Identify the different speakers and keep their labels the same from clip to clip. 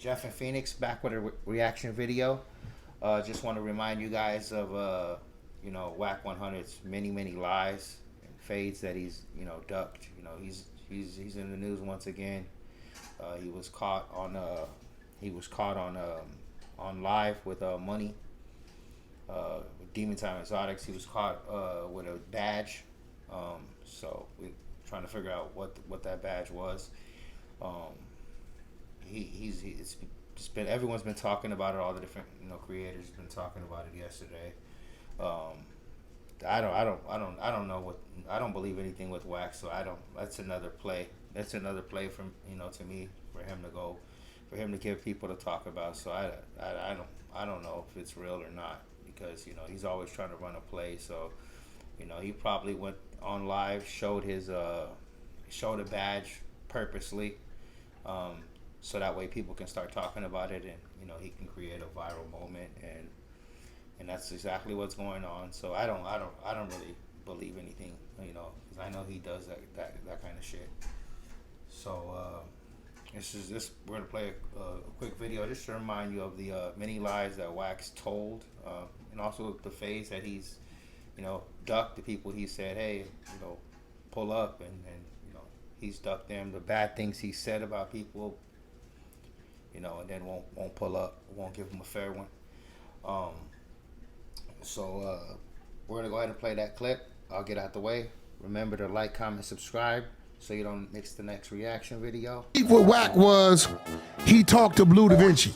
Speaker 1: Jeff and Phoenix back with a reaction video. Just want to remind you guys of Wack 100's many lies and fades that he's ducked. He's in the news once again. He was caught on on live with money. With Demon Time Exotics, he was caught with a badge. So we're trying to figure out what that badge was. Everyone's been talking about it. All the different creators have been talking about it yesterday. I don't believe anything with Wack, so that's another play. That's another play from to me for him to give people to talk about. So I don't know if it's real or not, because he's always trying to run a play. So he probably went on live, showed a badge purposely, so that way people can start talking about it, and he can create a viral moment, and that's exactly what's going on. So I don't really believe anything, because I know he does that kind of shit. So we're gonna play a quick video just to remind you of the many lies that Wack's told, and also the phase that he's ducked the people. He said, hey, pull up, and he's ducked them. The bad things he said about people, and then won't pull up, won't give them a fair one. So we're gonna go ahead and play that clip. I'll get out the way. Remember to like, comment, subscribe, so you don't miss the next reaction video.
Speaker 2: What Wack was, he talked to Blue Da Vinci.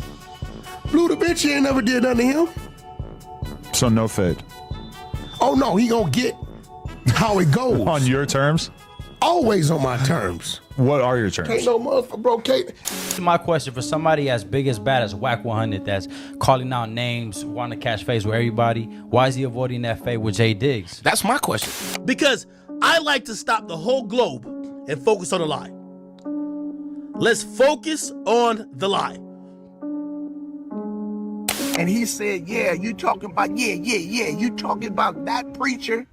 Speaker 2: Blue Da Vinci ain't never did nothing to him.
Speaker 3: So no fade.
Speaker 2: Oh no, he gonna get how it goes.
Speaker 3: On your terms?
Speaker 2: Always on my terms.
Speaker 3: What are your terms?
Speaker 2: Ain't no motherfucker, bro.
Speaker 4: My question, for somebody as big as bad as Wack 100 that's calling out names, wanting to catch phase with everybody, why is he avoiding that fade with Jay Diggs?
Speaker 2: That's my question.
Speaker 5: Because I like to stop the whole globe and focus on the lie. Let's focus on the lie.
Speaker 6: And he said, yeah, you talking about, you talking about that preacher.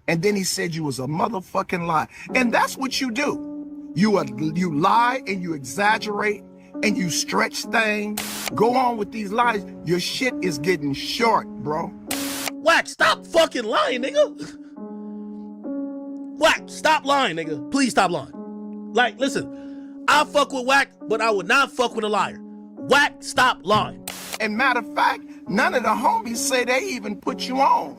Speaker 6: And then he said you was a motherfucking lie. And that's what you do. You lie and you exaggerate and you stretch things. Go on with these lies. Your shit is getting short, bro.
Speaker 5: Wack, stop fucking lying, nigga. Wack, stop lying, nigga. Please stop lying. Like, listen, I fuck with Wack, but I would not fuck with a liar. Wack, stop lying.
Speaker 6: And matter of fact, none of the homies say they even put you on.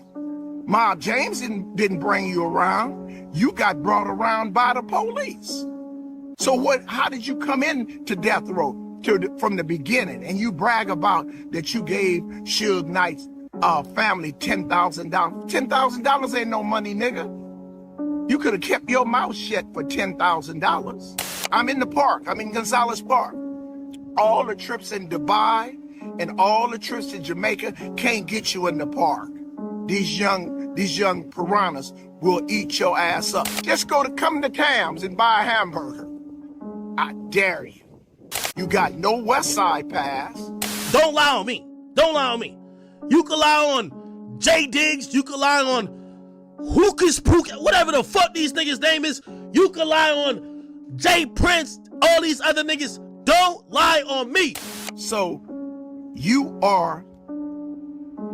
Speaker 6: Ma James didn't bring you around. You got brought around by the police. So how did you come in to death row from the beginning? And you brag about that you gave Suge Knight's family $10,000. $10,000 ain't no money, nigga. You could have kept your mouth shut for $10,000. I'm in the park. I'm in Gonzales Park. All the trips in Dubai and all the trips to Jamaica can't get you in the park. These young piranhas will eat your ass up. Just come to Tam's and buy a hamburger. I dare you. You got no West Side pass.
Speaker 5: Don't lie on me. Don't lie on me. You can lie on Jay Diggs. You can lie on Hookus Pook, whatever the fuck these niggas' name is. You can lie on Jay Prince, all these other niggas. Don't lie on me.
Speaker 6: So you are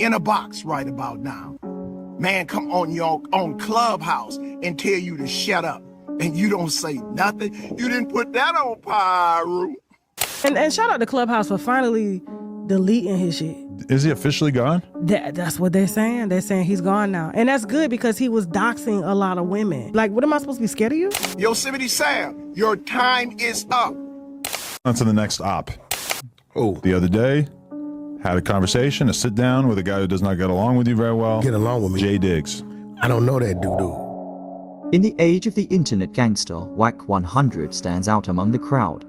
Speaker 6: in a box right about now. Man, come on your own Clubhouse and tell you to shut up. And you don't say nothing. You didn't put that on Pyro.
Speaker 7: And shout out to Clubhouse for finally deleting his shit.
Speaker 3: Is he officially gone?
Speaker 7: That's what they're saying. They're saying he's gone now. And that's good, because he was doxing a lot of women. Like, what am I supposed to be scared of you?
Speaker 6: Yosemite Sam, your time is up.
Speaker 3: On to the next op.
Speaker 2: Oh.
Speaker 3: The other day, had a conversation, a sit down with a guy who does not get along with you very well.
Speaker 2: Get along with me.
Speaker 3: Jay Diggs.
Speaker 2: I don't know that dude.
Speaker 8: In the age of the internet gangster, Wack 100 stands out among the crowd.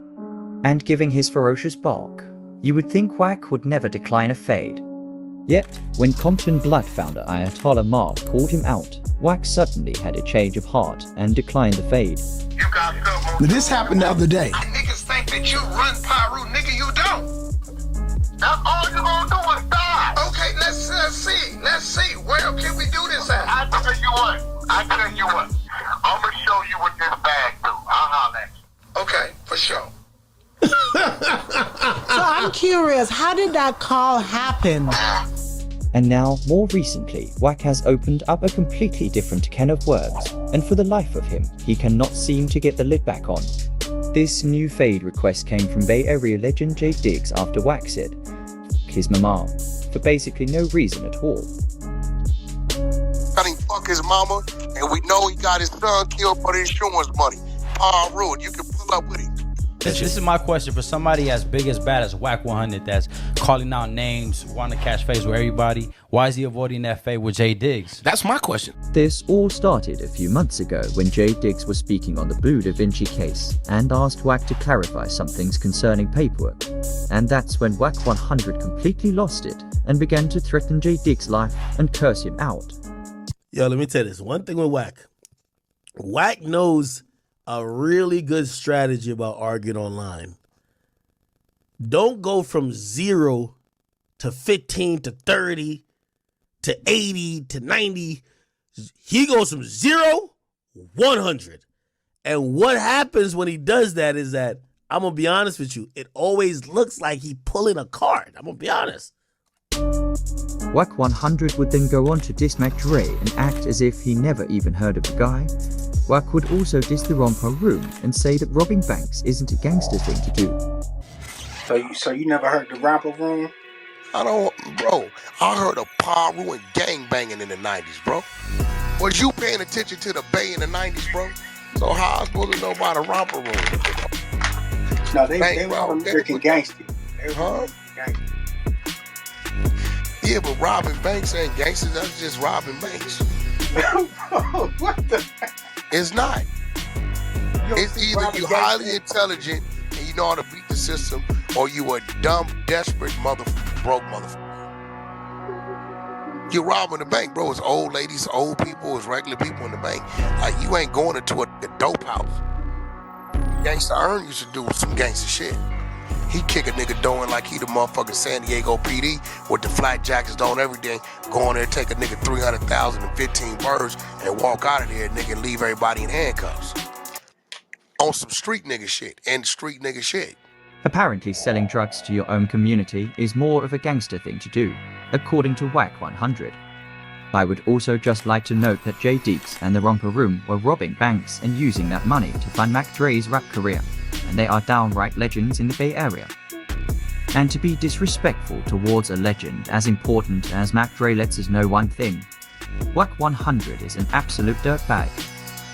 Speaker 8: And giving his ferocious bark, you would think Wack would never decline a fade. Yet, when Compton Blood founder Ayatollah Mark called him out, Wack suddenly had a change of heart and declined the fade.
Speaker 6: You got
Speaker 2: This happened the other day.
Speaker 6: niggas think that you run Pyro, nigga, you don't. That's all you gonna do is die. Okay, let's see. Let's see. Where can we do this at? I tell you what. I'm gonna show you what this bag do. I'll holler at you. Okay, for sure.
Speaker 7: So I'm
Speaker 9: I'm curious, how did that call happen?
Speaker 8: And now, more recently, Wack has opened up a completely different can of worms, and for the life of him, he cannot seem to get the lid back on. This new fade request came from Bay Area legend Jay Diggs after Wack said, "F his mama," for basically no reason at all.
Speaker 10: Got him fuck his mama, and we know he got his son killed for the insurance money. Paul Rudd, you can pull up with him.
Speaker 4: This is my question for somebody as big as bad as Wack 100 that's calling out names, wanting to catch face with everybody. Why is he avoiding that fade with Jay Diggs?
Speaker 5: That's my question.
Speaker 8: This all started a few months ago when Jay Diggs was speaking on the Blue Da Vinci case and asked Wack to clarify some things concerning paperwork. And that's when Wack 100 completely lost it and began to threaten Jay Diggs' life and curse him out.
Speaker 5: Yo, let me tell you this. One thing with Wack. Wack knows a really good strategy about arguing online. Don't go from 0 to 15 to 30 to 80 to 90. He goes from 0, 100. And what happens when he does that is that, I'm going to be honest with you, it always looks like he pulling a card. I'm going to be honest.
Speaker 8: Wack 100 would then go on to diss Mac Dre and act as if he never even heard of the guy. Wack would also diss the Romper Room and say that robbing banks isn't a gangster thing to do.
Speaker 11: So you never heard the Romper Room?
Speaker 10: Bro, I heard of Paru and gang banging in the 90s, bro. Was you paying attention to the Bay in the 90s, bro? So how I supposed to know about a Romper Room?
Speaker 11: No, they were American gangsters.
Speaker 10: Huh? Yeah, but robbing banks ain't gangsters. That's just robbing banks.
Speaker 11: What the?
Speaker 10: It's not. It's either you highly intelligent and you know how to beat the system, or you a dumb, desperate broke motherfucker. You're robbing the bank, bro. It's old ladies, old people, it's regular people in the bank. Like, you ain't going into a dope house. Gangsta Earn used to do some gangster shit. He kick a nigga doing like he the motherfucking San Diego PD with the flat jackets on every day, go in there, take a nigga 300,000 and 15 birds and walk out of there, nigga, and leave everybody in handcuffs. On some street nigga shit and street nigga shit.
Speaker 8: Apparently selling drugs to your own community is more of a gangster thing to do, according to Wack 100. I would also just like to note that Jay Diggs and the Romper Room were robbing banks and using that money to fund Mac Dre's rap career, and they are downright legends in the Bay Area. And to be disrespectful towards a legend as important as Mac Dre lets us know one thing: Wack 100 is an absolute dirtbag.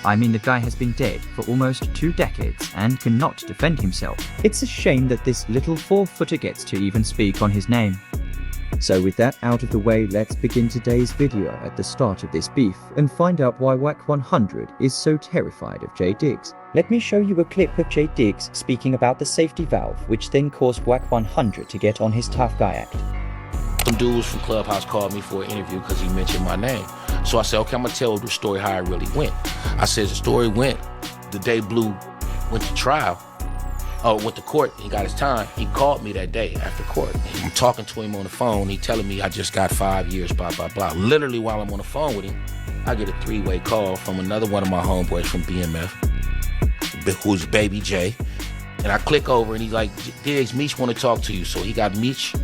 Speaker 8: I mean, the guy has been dead for almost 2 decades and cannot defend himself. It's a shame that this little 4-footer gets to even speak on his name. So with that out of the way, let's begin today's video at the start of this beef and find out why Wack 100 is so terrified of Jay Diggs. Let me show you a clip of Jay Diggs speaking about the safety valve, which then caused Wack 100 to get on his tough guy act.
Speaker 12: Some dudes from Clubhouse called me for an interview because he mentioned my name. So I said, okay, I'm gonna tell the story how it really went. I said the story went the day Blue went to trial, went to court, he got his time. He called me that day after court. I'm talking to him on the phone. He telling me I just got 5 years, blah, blah, blah. Literally while I'm on the phone with him, I get a 3-way call from another one of my homeboys from BMF, who's Baby J. And I click over and he's like, Diggs, Meech want to talk to you. So he got Meech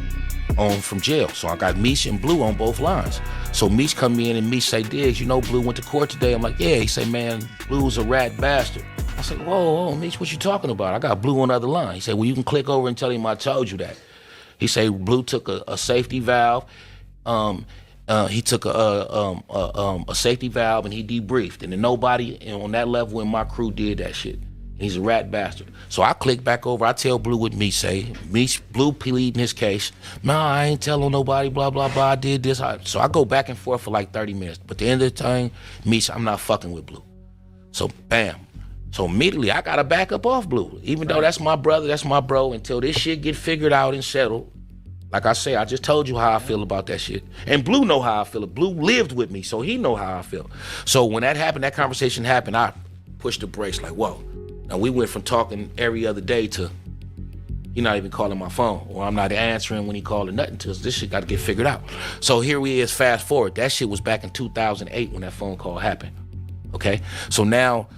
Speaker 12: on from jail. So I got Meech and Blue on both lines. So Meech come in and Meech say, Diggs, you know Blue went to court today? I'm like, yeah. He say, man, Blue's a rat bastard. I said, whoa, Meech, what you talking about? I got Blue on the other line. He said, well, you can click over and tell him I told you that. He said Blue took a safety valve. He took a safety valve and he debriefed. And then nobody on that level in my crew did that shit. He's a rat bastard. So I click back over. I tell Blue what Meech say. Blue pleading his case. Nah, I ain't telling nobody, blah, blah, blah. I did this. So I go back and forth for like 30 minutes. But at the end of the time, Meech, I'm not fucking with Blue. So bam. So immediately I gotta back up off Blue. Even though that's my brother, that's my bro, until this shit get figured out and settled. Like I say, I just told you how I feel about that shit. And Blue know how I feel. Blue lived with me, so he know how I feel. So when that happened, that conversation happened, I pushed the brakes like, whoa. Now we went from talking every other day to he not even calling my phone, or I'm not answering when he called or nothing, because this shit got to get figured out. So here we is, fast forward. That shit was back in 2008 when that phone call happened. Okay, so now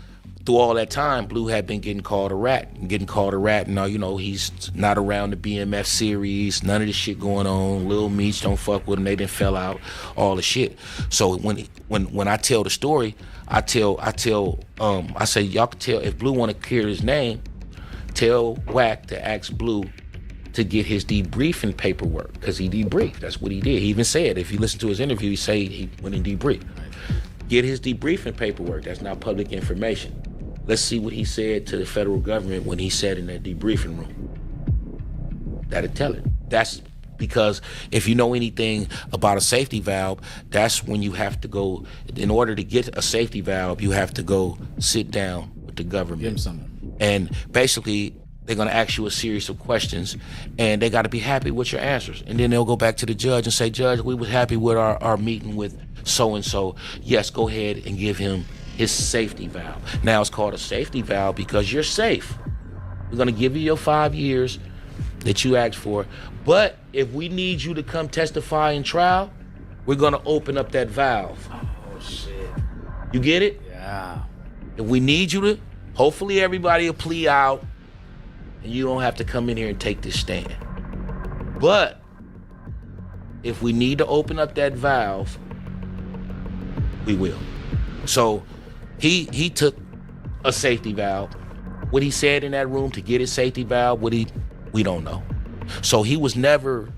Speaker 12: through all that time, Blue had been getting called a rat. Now, you know, he's not around the BMF series, none of this shit going on. Lil Meech don't fuck with him, they done fell out, all the shit. So when I tell the story, I say, y'all can tell, if Blue wanna clear his name, tell Wack to ask Blue to get his debriefing paperwork, because he debriefed. That's what he did. He even said, if you listen to his interview, he say he went and debriefed. Get his debriefing paperwork. That's not public information. Let's see what he said to the federal government when he sat in that debriefing room. That'll tell it. That's because if you know anything about a safety valve, that's when you have to go, in order to get a safety valve, you have to go sit down with the government.
Speaker 13: Give him something.
Speaker 12: And basically, they're gonna ask you a series of questions, and they gotta be happy with your answers. And then they'll go back to the judge and say, Judge, we was happy with our meeting with so-and-so. Yes, go ahead and give him his safety valve. Now it's called a safety valve because you're safe. We're gonna give you your 5 years that you asked for, but if we need you to come testify in trial, we're gonna open up that valve.
Speaker 13: Oh shit.
Speaker 12: You get it?
Speaker 13: Yeah.
Speaker 12: If we need you to, hopefully everybody will plea out and you don't have to come in here and take this stand. But if we need to open up that valve, we will. So he took a safety valve. What he said in that room to get his safety valve, we don't know. So he was never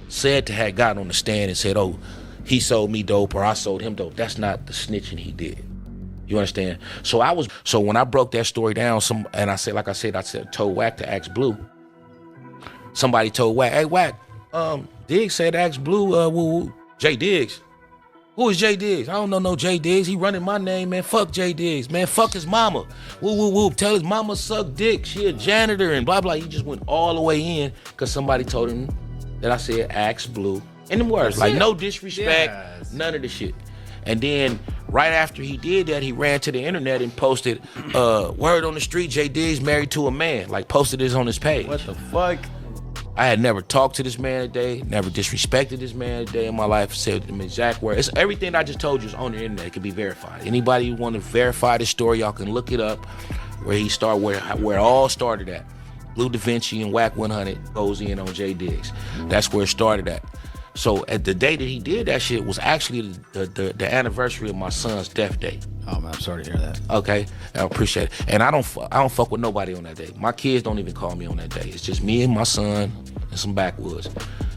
Speaker 12: said to have gotten on the stand and said, oh, he sold me dope or I sold him dope. That's not the snitching he did. You understand? So when I broke that story down, I told Wack to ask Blue. Somebody told Wack, hey Wack, Diggs said ask Blue, Jay Diggs. Who is Jay Diggs? I don't know no Jay Diggs. He running my name, man. Fuck Jay Diggs, man. Fuck his mama. Woo, woo, woo. Tell his mama suck dick. She a janitor and blah, blah. He just went all the way in because somebody told him that I said ask Blue. In them words, like no disrespect, none of the shit. And then right after he did that, he ran to the internet and posted, word on the street, Jay Diggs married to a man. Like posted this on his page.
Speaker 4: What the fuck?
Speaker 12: I had never talked to this man a day, never disrespected this man a day in my life, said them exact words. It's everything I just told you is on the internet. It can be verified. Anybody who want to verify this story, y'all can look it up where he started, where it all started at. Blue Da Vinci and Wack 100 goes in on Jay Diggs. That's where it started at. So at the day that he did that shit was actually the anniversary of my son's death day.
Speaker 13: Oh man, I'm sorry to hear that.
Speaker 12: Okay, I appreciate it. And I don't fuck with nobody on that day. My kids don't even call me on that day. It's just me and my son and some backwoods.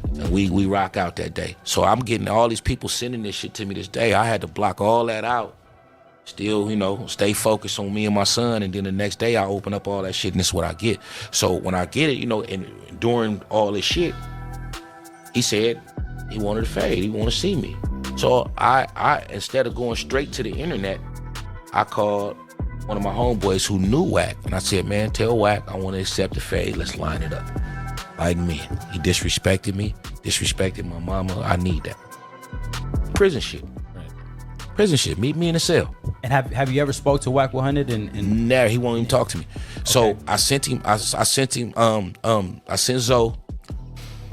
Speaker 12: And we rock out that day. So I'm getting all these people sending this shit to me this day. I had to block all that out. Still, you know, stay focused on me and my son. And then the next day I open up all that shit and this is what I get. So when I get it, you know, and during all this shit, he said he wanted to fade. He wanted to see me. So I instead of going straight to the internet, I called one of my homeboys who knew Wack. And I said, man, tell Wack I want to accept the fade. Let's line it up. Like me. He disrespected me, disrespected my mama. I need that. Prison shit. Right. Prison shit. Meet me in a cell.
Speaker 4: And have you ever spoke to Wack 100 and
Speaker 12: Never. He won't even talk to me. Okay. So I sent Zoe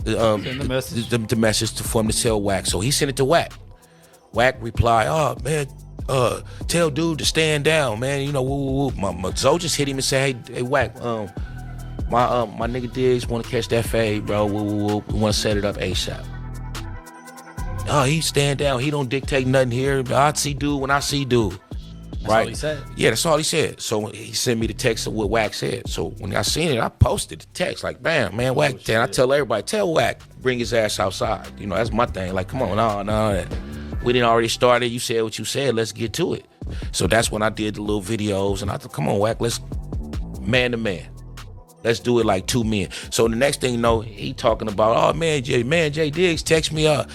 Speaker 12: the message for him to tell Wack. So he sent it to Wack. Wack replied, oh man, tell dude to stand down, man. You know, woo. My Zoe just hit him and said, hey Wack, my nigga Diggs want to catch that fade, bro. Woo. We want to set it up ASAP. Oh, he stand down. He don't dictate nothing here. I see dude when I see dude.
Speaker 4: That's
Speaker 12: right?
Speaker 4: all he said?
Speaker 12: Yeah, that's all he said. So he sent me the text of what Wack said. So when I seen it, I posted the text like, bam, man, Wack. And I tell everybody, tell Wack, bring his ass outside. You know, that's my thing. Like, come on, no. We didn't already started. You said what you said. Let's get to it. So that's when I did the little videos. And I thought, come on, Wack, let's man to man. Let's do it like two men. So the next thing you know, he talking about, oh, man, Jay Diggs text me up.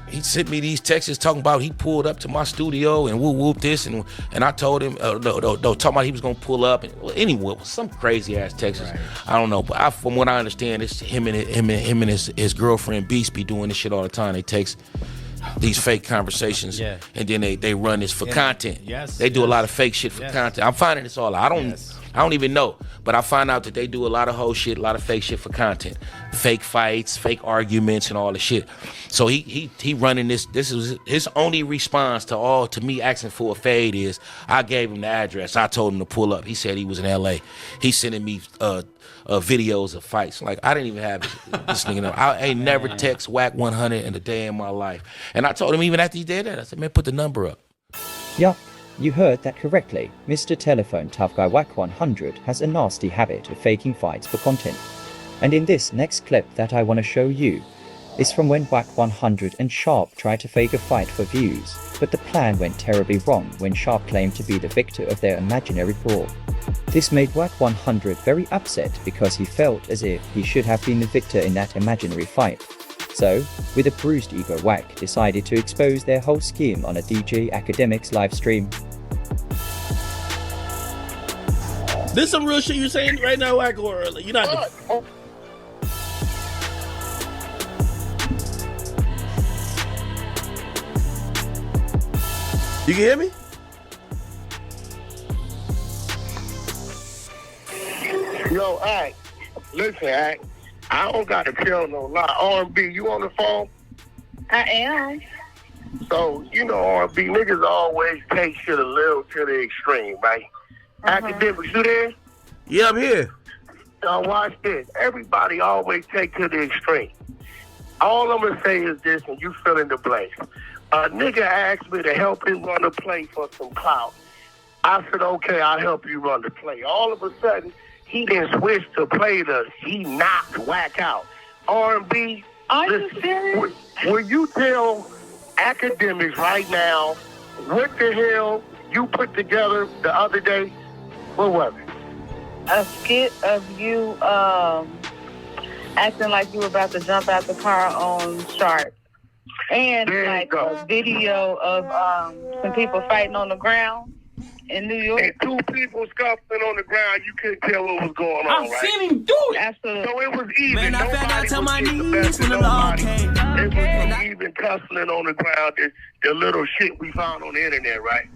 Speaker 12: He sent me these texts talking about he pulled up to my studio and whoop this and I told him no talking about he was gonna pull up and anyway some crazy ass texts. Right. I don't know, but from what I understand, it's him and his girlfriend Beast be doing this shit all the time. They text these fake conversations and then they run this for content.
Speaker 13: Yes,
Speaker 12: they do a lot of fake shit for content. I'm finding this all out. I don't even know. But I find out that they do a lot of whole shit, a lot of fake shit for content. Fake fights, fake arguments, and all the shit. So he running this. This is his only response to me asking for a fade is I gave him the address. I told him to pull up. He said he was in LA. He's sending me videos of fights. Like, I didn't even have this nigga know. I ain't never text Wack 100 in a day in my life. And I told him even after he did that, I said, man, put the number up.
Speaker 8: Yup, you heard that correctly. Mr. Telephone Tough Guy Wack 100 has a nasty habit of faking fights for content. And in this next clip that I want to show you is from when Wack 100 and Sharp tried to fake a fight for views, but the plan went terribly wrong when Sharp claimed to be the victor of their imaginary brawl. This made Wack 100 very upset because he felt as if he should have been the victor in that imaginary fight. So, with a bruised ego, Wack decided to expose their whole scheme on a DJ Academics live stream.
Speaker 5: This some real shit you saying right now, Wack, or you're not? You can hear me?
Speaker 10: Yo, Ack, listen, Ack, I don't got to tell no lie. R&B, you on the phone?
Speaker 14: I am.
Speaker 10: So, you know, R&B niggas always take shit a little to the extreme, right? Academics, you there?
Speaker 5: Yeah, I'm here.
Speaker 10: Now watch this. Everybody always take to the extreme. All I'm going to say is this, and you fill in the blanks. A nigga asked me to help him run a play for some clout. I said, okay, I'll help you run the play. All of a sudden, he didn't switch to play he knocked Wack out. R&B.
Speaker 14: Are you serious?
Speaker 10: Will you tell Academics right now what the hell you put together the other day? What was it?
Speaker 14: A skit of you acting like you were about to jump out the car on Sharp. And like a video of some people fighting on the ground in New York.
Speaker 10: And two people scuffling on the ground, you couldn't tell what was going on,
Speaker 14: I've
Speaker 10: right?
Speaker 14: seen him do it. Absolutely.
Speaker 10: So it was even.
Speaker 14: Man, I found out to my knees
Speaker 10: when
Speaker 14: the law came.
Speaker 10: It was even tussling on the ground, the little shit we found on the internet, right?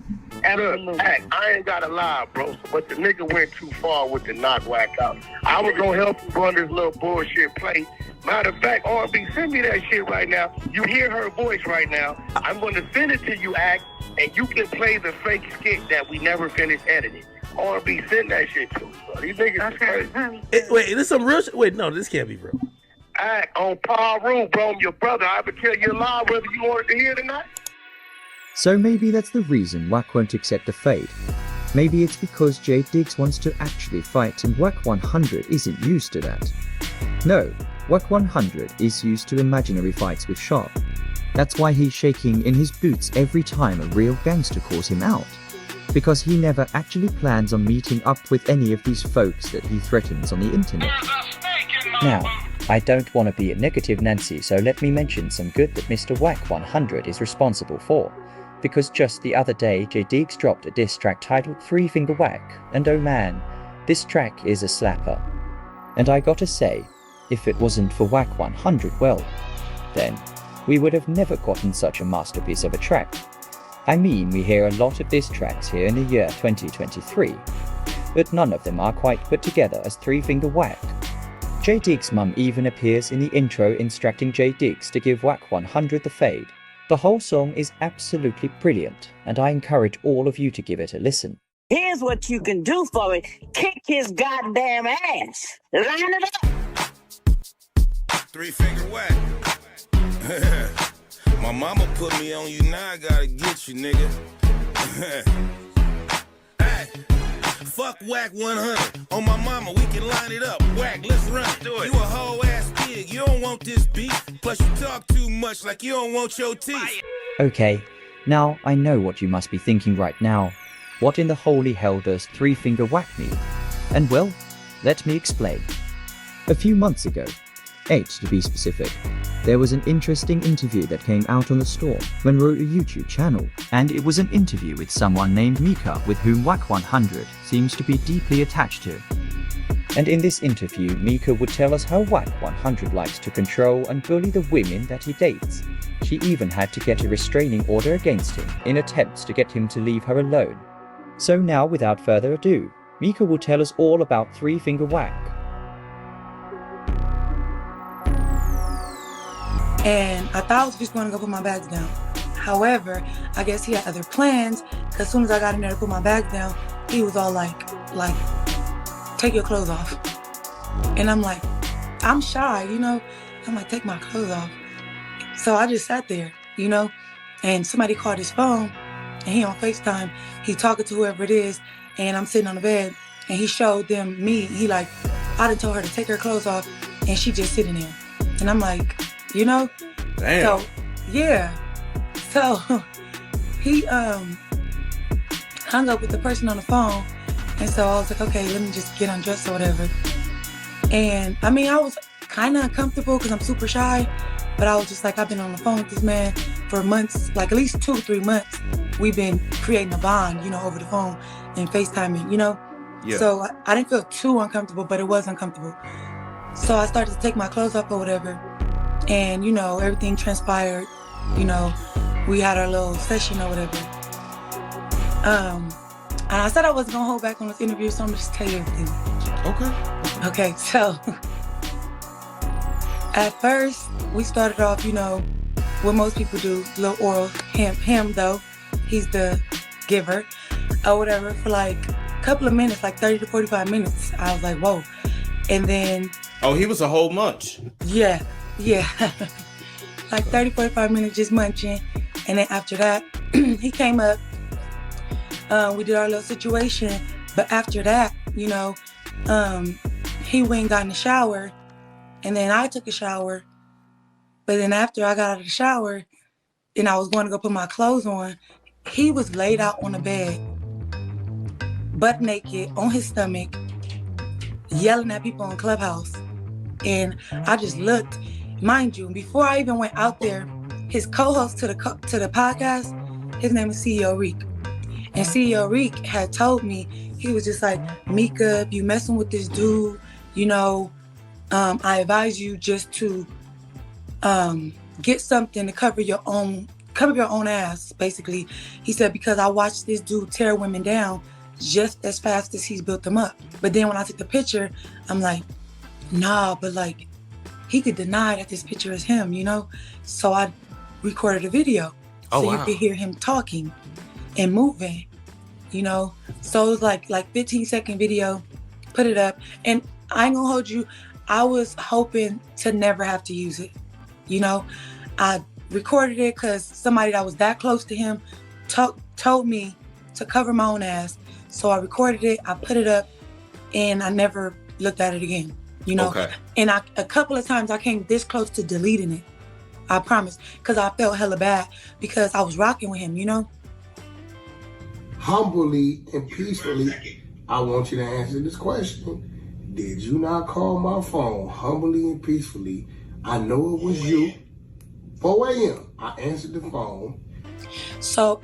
Speaker 14: Absolutely.
Speaker 10: Look, I ain't gotta lie, bro, but the nigga went too far with the knock Wack out. I was gonna help him run this little bullshit play. Matter of fact, R&B, send me that shit right now. You hear her voice right now. I'm gonna send it to you, Act, and you can play the fake skit that we never finished editing. R&B, send that shit to me, bro. These niggas is crazy.
Speaker 5: Wait, this some real shit? Wait, no, this can't be real.
Speaker 10: Act, on par room, bro. I'm your brother. I would tell you a lie whether you wanted to hear it or not.
Speaker 8: So maybe that's the reason Wack won't accept the fade. Maybe it's because Jay Diggs wants to actually fight and Wack 100 isn't used to that. No, Wack 100 is used to imaginary fights with Sharp. That's why he's shaking in his boots every time a real gangster calls him out. Because he never actually plans on meeting up with any of these folks that he threatens on the internet. Now, I don't want to be a negative Nancy, so let me mention some good that Mr. Wack 100 is responsible for. Because just the other day, Jay Diggs dropped a diss track titled 3 Finger Wack, and oh man, this track is a slapper. And I gotta say, if it wasn't for Wack 100, well, then we would have never gotten such a masterpiece of a track. I mean, we hear a lot of diss tracks here in the year 2023, but none of them are quite put together as 3 Finger Wack. Jay Diggs' mum even appears in the intro instructing Jay Diggs to give Wack 100 the fade. The whole song is absolutely brilliant, and I encourage all of you to give it a listen.
Speaker 15: Here's what you can do for me. Kick his goddamn ass. Line it up.
Speaker 16: 3 Finger Wack. My mama put me on you, now I gotta get you, nigga. Hey, fuck Wack 100. On my mama, we can line it up. Wack, let's run it. Do it. You a whole ass pig, you don't want this beat. Plus you talk too much like you don't want your teeth.
Speaker 8: Okay, now I know what you must be thinking right now. What in the holy hell does 3 Finger Wack mean? And well, let me explain. A few months ago, 8 to be specific, there was an interesting interview that came out on the Storm when wrote a YouTube channel, and it was an interview with someone named Mika with whom Wack 100 seems to be deeply attached to. And in this interview, Mika would tell us how Wack 100 likes to control and bully the women that he dates. She even had to get a restraining order against him in attempts to get him to leave her alone. So now, without further ado, Mika will tell us all about Three Finger Wack.
Speaker 17: And I thought I was just going to go put my bags down. However, I guess he had other plans, because as soon as I got in there to put my bags down, he was all like, take your clothes off. And I'm like, I'm shy, you know? I'm like, take my clothes off. So I just sat there, you know? And somebody called his phone, and he on FaceTime. He talking to whoever it is, and I'm sitting on the bed, and he showed them me. He like, I done told her to take her clothes off, and she just sitting there. And I'm like, you know?
Speaker 5: Damn.
Speaker 17: So, yeah. So he hung up with the person on the phone, and so I was like, okay, let me just get undressed or whatever. And I mean, I was kind of uncomfortable because I'm super shy, but I was just like, I've been on the phone with this man for months, like at least 2 or 3 months. We've been creating a bond, you know, over the phone and FaceTiming, you know?
Speaker 5: Yeah.
Speaker 17: So I didn't feel too uncomfortable, but it was uncomfortable. So I started to take my clothes off or whatever, and, you know, everything transpired, you know, we had our little session or whatever. And I said I wasn't gonna hold back on this interview, so I'm gonna just tell you everything. Okay, so at first we started off, you know, what most people do, little oral. Him though, he's the giver or whatever, for like a couple of minutes, like 30 to 45 minutes. I was like, whoa. And then
Speaker 5: he was a whole munch.
Speaker 17: Yeah. Like 30, 45 minutes just munching. And then after that, he came up. We did our little situation. But after that, you know, he went and got in the shower. And then I took a shower. But then after I got out of the shower and I was going to go put my clothes on, he was laid out on the bed, butt naked, on his stomach, yelling at people on Clubhouse. And I just looked. Mind you, before I even went out there, his co-host to the podcast, his name is CEO Reek. And CEO Reek had told me, he was just like, Mika, if you messing with this dude, you know, I advise you just to get something to cover your own ass, basically. He said, because I watched this dude tear women down just as fast as he's built them up. But then when I took the picture, I'm like, nah, but like, he could deny that this picture is him, you know? So I recorded a video. So you could hear him talking and moving, you know? So it was like 15-second video, put it up. And I ain't gonna hold you, I was hoping to never have to use it, you know? I recorded it because somebody that was that close to him told me to cover my own ass. So I recorded it, I put it up, and I never looked at it again. You know, and a couple of times I came this close to deleting it. I promise, because I felt hella bad because I was rocking with him, you know?
Speaker 10: Humbly and peacefully, I want you to answer this question. Did you not call my phone humbly and peacefully? I know it was you. 4 a.m. I answered the phone.
Speaker 17: So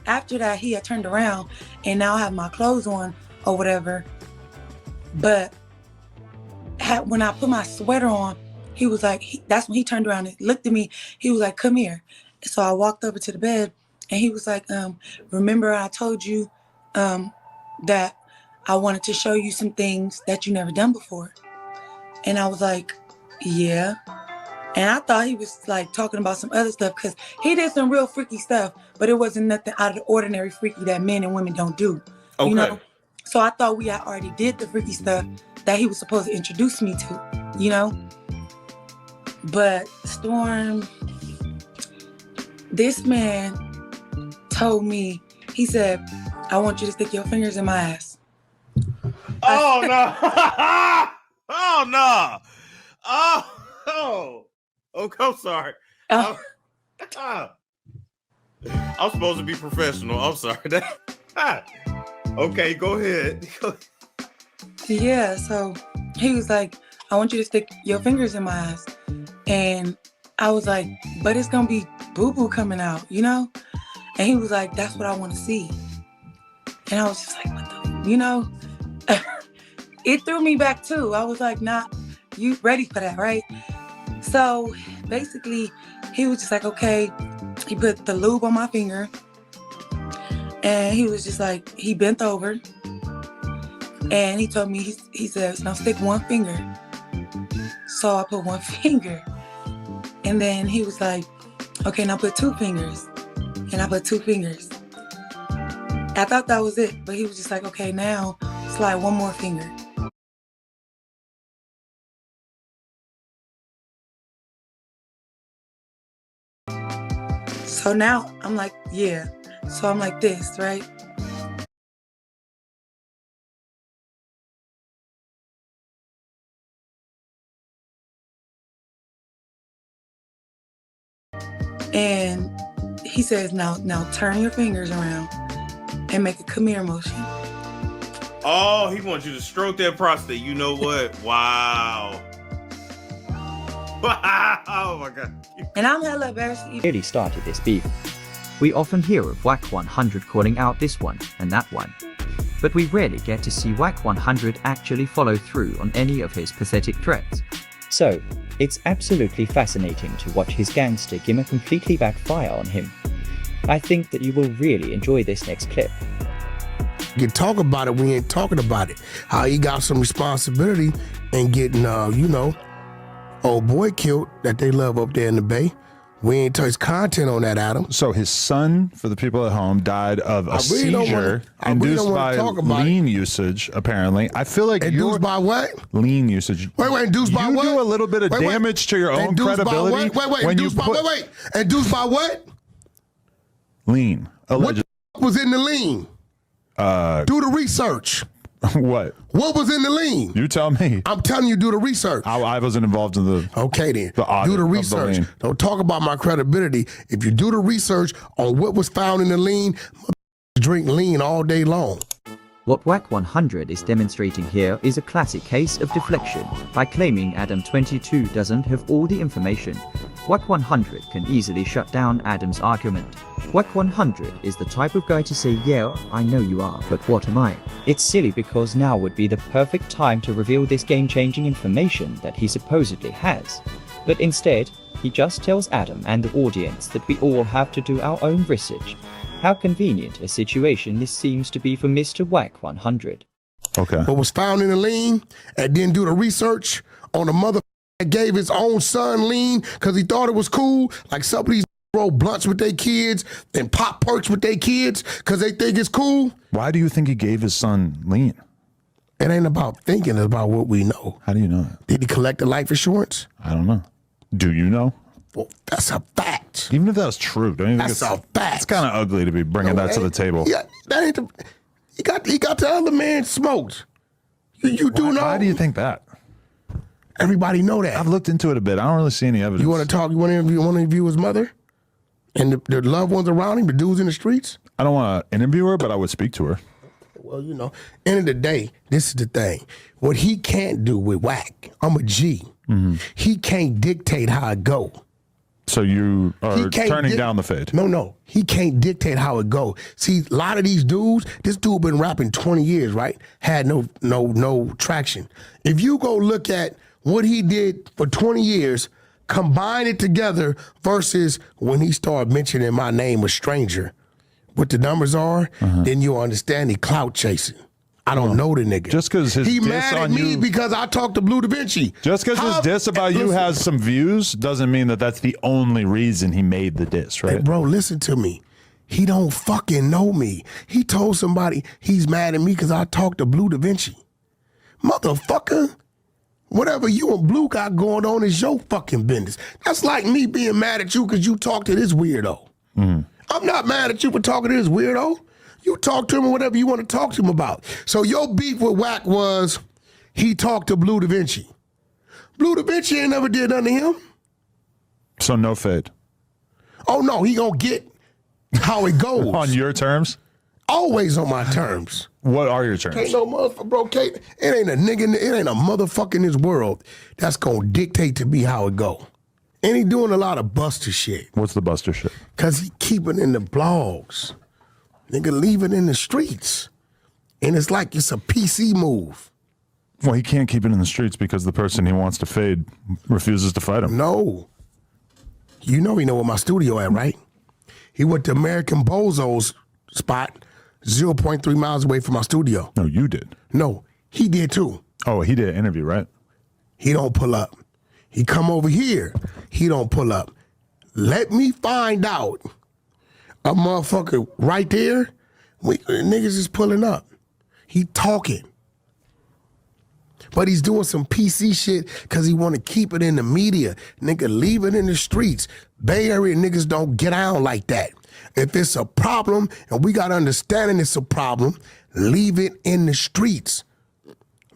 Speaker 17: after that, he had turned around and now I have my clothes on or whatever. But when I put my sweater on, he was like, that's when he turned around and looked at me. He was like, come here. So I walked over to the bed and he was like, remember I told you that I wanted to show you some things that you never done before. And I was like, yeah. And I thought he was like talking about some other stuff because he did some real freaky stuff, but it wasn't nothing out of the ordinary freaky that men and women don't do. You know? So I thought we had already did the freaky stuff that he was supposed to introduce me to, you know? But Storm, this man told me, he said, I want you to stick your fingers in my ass.
Speaker 5: Oh, no. Oh, no. Oh. Okay, I'm sorry. I'm supposed to be professional. I'm sorry. Okay, go ahead.
Speaker 17: Yeah, so he was like, I want you to stick your fingers in my ass. And I was like, but it's gonna be boo-boo coming out, you know? And he was like, that's what I want to see. And I was just like, what the, you know? It threw me back too. I was like, nah, you ready for that, right? So basically, he was just like, okay. He put the lube on my finger. And he was just like, he bent over And he told me, he says, now stick one finger. So I put one finger. And then he was like, okay, now put two fingers. And I put two fingers. I thought that was it, but he was just like, okay, now slide one more finger. So now I'm like, yeah. So I'm like this, right? And he says, now turn your fingers around and make a come here motion.
Speaker 18: Oh, he wants you to stroke that prostate. You know what? Wow. Oh my God.
Speaker 17: And I'm hella embarrassed.
Speaker 8: Really started this beef. We often hear of Wack 100 calling out this one and that one, but we rarely get to see Wack 100 actually follow through on any of his pathetic threats. So, it's absolutely fascinating to watch his gangster gimmer completely backfire on him. I think that you will really enjoy this next clip.
Speaker 2: You talk about it, we ain't talking about it. How he got some responsibility in getting, old boy killed that they love up there in the Bay. We ain't touched content on that, Adam.
Speaker 3: So his son, for the people at home, died of a seizure induced by lean usage, apparently. I feel like
Speaker 2: induced by what?
Speaker 3: Lean usage.
Speaker 2: Wait, induced by what?
Speaker 3: You do a little bit of damage to your own credibility.
Speaker 2: Induced by what?
Speaker 3: Lean. Allegedly.
Speaker 2: What was in the lean? Do the research.
Speaker 3: What?
Speaker 2: What was in the lean?
Speaker 3: You tell me.
Speaker 2: I'm telling you, do the research.
Speaker 3: I wasn't involved in the.
Speaker 2: Okay, then.
Speaker 3: The audit
Speaker 2: do the research. Don't talk about my credibility. If you do the research on what was found in the lean, drink lean all day long.
Speaker 8: What Wack 100 is demonstrating here is a classic case of deflection. By claiming Adam 22 doesn't have all the information, Wack 100 can easily shut down Adam's argument. Wack 100 is the type of guy to say, yeah, I know you are, but what am I? It's silly because now would be the perfect time to reveal this game-changing information that he supposedly has. But instead, he just tells Adam and the audience that we all have to do our own research. How convenient a situation this seems to be for Mr. Wack 100.
Speaker 3: Okay.
Speaker 2: What was found in the lean and then do the research on the mother that gave his own son lean because he thought it was cool, like some of these roll blunts with their kids and pop perks with their kids because they think it's cool.
Speaker 3: Why do you think he gave his son lean?
Speaker 2: It ain't about thinking, it's about what we know.
Speaker 3: How do you know that?
Speaker 2: Did he collect the life insurance?
Speaker 3: I don't know. Do you know?
Speaker 2: Well, that's a fact.
Speaker 3: Even if that was true, don't you think
Speaker 2: that's a fact.
Speaker 3: It's kind of ugly to be bringing that to the table.
Speaker 2: Yeah, that ain't the. He got the other man smoked. You do know.
Speaker 3: Why do you think that?
Speaker 2: Everybody know that.
Speaker 3: I've looked into it a bit. I don't really see any evidence.
Speaker 2: You want to talk? You want to interview his mother and the loved ones around him, the dudes in the streets?
Speaker 3: I don't want to interview her, but I would speak to her.
Speaker 2: Well, end of the day, this is the thing. What he can't do with Wack, I'm a G. Mm-hmm. He can't dictate how it go.
Speaker 3: So you are turning down the fade?
Speaker 2: No. He can't dictate how it go. See, a lot of these dudes, this dude been rapping 20 years, right? Had no traction. If you go look at what he did for 20 years, combine it together versus when he started mentioning my name a stranger, what the numbers are, then you'll understand he clout chasing. I don't know the nigga.
Speaker 3: Just because his
Speaker 2: he
Speaker 3: diss
Speaker 2: mad at
Speaker 3: on
Speaker 2: me
Speaker 3: you,
Speaker 2: because I talked to Blue Da Vinci.
Speaker 3: Just because his diss about you has some views doesn't mean that that's the only reason he made the diss, right?
Speaker 2: Hey, bro, listen to me. He don't fucking know me. He told somebody he's mad at me because I talked to Blue Da Vinci. Motherfucker. Whatever you and Blue got going on is your fucking business. That's like me being mad at you because you talked to this weirdo. Mm-hmm. I'm not mad at you for talking to this weirdo. You talk to him whatever you want to talk to him about. So your beef with Wack was he talked to Blue Da Vinci. Blue Da Vinci ain't never did nothing to him.
Speaker 3: So no fade.
Speaker 2: Oh no, he gonna get how it goes.
Speaker 3: On your terms?
Speaker 2: Always on my terms.
Speaker 3: What are your terms?
Speaker 2: Can't no motherfucker, bro. It ain't a nigga, it ain't a motherfucker in this world that's gonna dictate to me how it go. And he doing a lot of Buster shit.
Speaker 3: What's the Buster shit?
Speaker 2: Cause he keeping in the blogs. Nigga, leave it in the streets. And it's like it's a PC move.
Speaker 3: Well, he can't keep it in the streets because the person he wants to fade refuses to fight him.
Speaker 2: No. You know he know where my studio at, right? He went to American Bozo's spot 0.3 miles away from my studio.
Speaker 3: No, you did.
Speaker 2: No, He did too.
Speaker 3: Oh, he did an interview, right?
Speaker 2: He don't pull up. He come over here. He don't pull up. Let me find out a motherfucker right there. Niggas is pulling up. He talking. But he's doing some PC shit because he want to keep it in the media. Nigga, leave it in the streets. Bay Area niggas don't get out like that. If it's a problem and we got understanding it's a problem, leave it in the streets.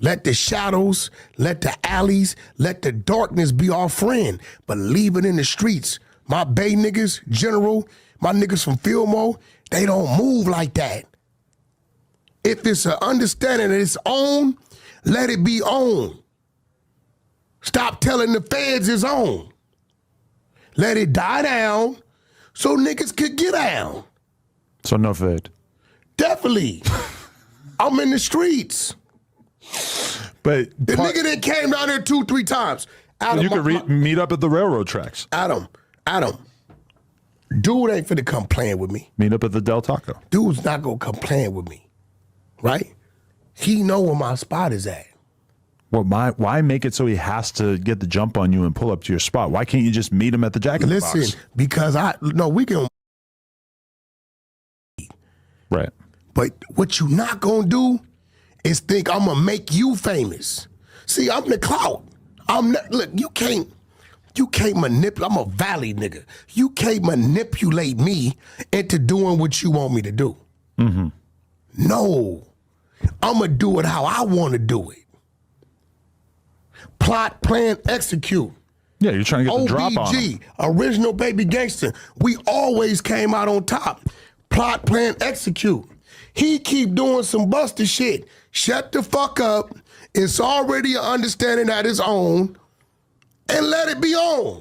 Speaker 2: Let the shadows, let the alleys, let the darkness be our friend, but leave it in the streets. My Bay niggas, General, my niggas from Fillmore, they don't move like that. If it's an understanding that it's on, let it be on. Stop telling the feds it's on. Let it die down so niggas could get down.
Speaker 3: So no fed.
Speaker 2: Definitely. I'm in the streets.
Speaker 3: But
Speaker 2: the nigga that came down there 2-3 times. Adam,
Speaker 3: you could meet up at the railroad tracks.
Speaker 2: Adam. Dude ain't finna come playing with me.
Speaker 3: Meet up at the Del Taco.
Speaker 2: Dude's not gonna come playing with me, right? He know where my spot is at.
Speaker 3: Well, why make it so he has to get the jump on you and pull up to your spot? Why can't you just meet him at the Jack in the Box?
Speaker 2: Listen, because we can.
Speaker 3: Right.
Speaker 2: But what you not gonna do is think I'm gonna make you famous. See, I'm the clout. Look, you can't manipulate. I'm a valley nigga. You can't manipulate me into doing what you want me to do.
Speaker 3: Mm-hmm.
Speaker 2: No. I'm gonna do it how I want to do it. Plot, plan, execute.
Speaker 3: Yeah, you're trying to get the drop on him.
Speaker 2: OBG, original baby gangster. We always came out on top. Plot, plan, execute. He keep doing some busted shit. Shut the fuck up. It's already an understanding that it's on. And let it be on.